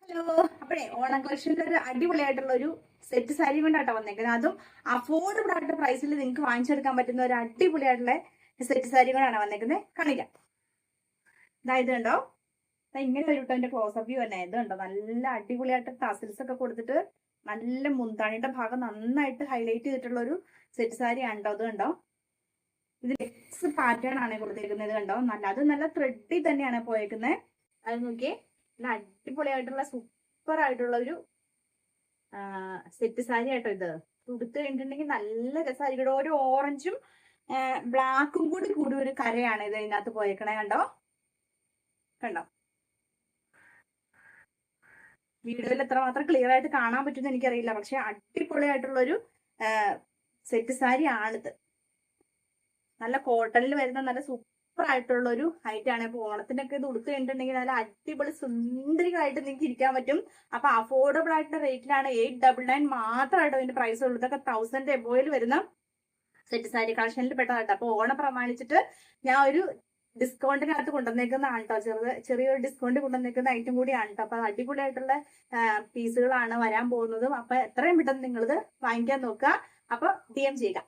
Hello. അപ്പഴേ ഓണം കളക്ഷനിൽ ഒരു അടിപൊളിയായിട്ടുള്ള ഒരു സെറ്റ് സാരി കൊണ്ടാട്ടോ വന്നേക്കുന്നത്. അതും അഫോർഡബിൾ ആയിട്ട് പ്രൈസിൽ നിങ്ങൾക്ക് വാങ്ങിച്ചെടുക്കാൻ പറ്റുന്ന ഒരു അടിപൊളിയായിട്ടുള്ള സെറ്റ് സാരി കൊണ്ടാണ് വന്നേക്കുന്നത്. കാണിക്കാം. ഇത് കണ്ടോ, ഇങ്ങനെ ഒരു എന്റെ ക്ലോസപ്പ് വ്യൂ തന്നെ. ഇത് കണ്ടോ, നല്ല അടിപൊളിയായിട്ട് ടസിൽസ് ഒക്കെ കൊടുത്തിട്ട് നല്ല മുന്താണിയുടെ ഭാഗം നന്നായിട്ട് ഹൈലൈറ്റ് ചെയ്തിട്ടുള്ള ഒരു സെറ്റ് സാരി ആണോ. ഇത് കണ്ടോ, ഇത് ലെക്സ് പാറ്റേൺ ആണ് കൊടുത്തിരിക്കുന്നത്. കണ്ടോ, നല്ല ത്രെഡിൽ തന്നെയാണ് പോയേക്കുന്നത്. അത് നോക്കിയേ, നല്ല അടിപൊളിയായിട്ടുള്ള സൂപ്പർ ആയിട്ടുള്ള ഒരു സെറ്റ് സാരി ആട്ടോ. ഇത് ഉടുത്ത് കഴിഞ്ഞിട്ടുണ്ടെങ്കിൽ നല്ല രസമായിരിക്കും. ഒരു ഓറഞ്ചും ബ്ലാക്കും കൂടി ഒരു കരയാണ് ഇത് ഇതിനകത്ത് പോയേക്കണേ. കണ്ടോ കണ്ടോ, വീഡിയോയിൽ എത്രമാത്രം ക്ലിയർ ആയിട്ട് കാണാൻ പറ്റുമെന്ന് എനിക്കറിയില്ല, പക്ഷെ അടിപൊളിയായിട്ടുള്ള ഒരു സെറ്റ് സാരി ആണിത്. നല്ല കോട്ടണിൽ വരുന്ന നല്ല സൂപ്പർ ആയിട്ടുള്ള ഒരു ഐറ്റം ആണ്. ഇപ്പൊ ഓണത്തിനൊക്കെ ഇത് ഉടുത്ത് കഴിഞ്ഞിട്ടുണ്ടെങ്കിൽ നല്ല അടിപൊളി സുന്ദരികളായിട്ട് നിങ്ങൾക്ക് ഇരിക്കാൻ പറ്റും. അപ്പൊ അഫോർഡബിൾ ആയിട്ടുള്ള റേറ്റിലാണ് 899 മാത്രമായിട്ട് അതിന്റെ പ്രൈസ് ഉള്ളൂ. ഇതൊക്കെ 1000 എബോയിൽ വരുന്ന സെറ്റ് സാരി കളക്ഷനിൽ പെട്ടതാട്ടോ. അപ്പൊ ഓണം പ്രമാണിച്ചിട്ട് ഞാൻ ഒരു ഡിസ്കൗണ്ടിനകത്ത് കൊണ്ടുവന്നേക്കുന്നതാണ് കേട്ടോ. ചെറിയൊരു ഡിസ്കൗണ്ട് കൊണ്ടുവന്നേക്കുന്ന ഐറ്റം കൂടിയാണ് കേട്ടോ. അപ്പൊ അടിപൊളിയായിട്ടുള്ള പീസുകളാണ് വരാൻ പോകുന്നതും. അപ്പൊ എത്രയും പെട്ടെന്ന് നിങ്ങളിത് വാങ്ങിക്കാൻ നോക്കുക. അപ്പൊ DM ചെയ്യുക.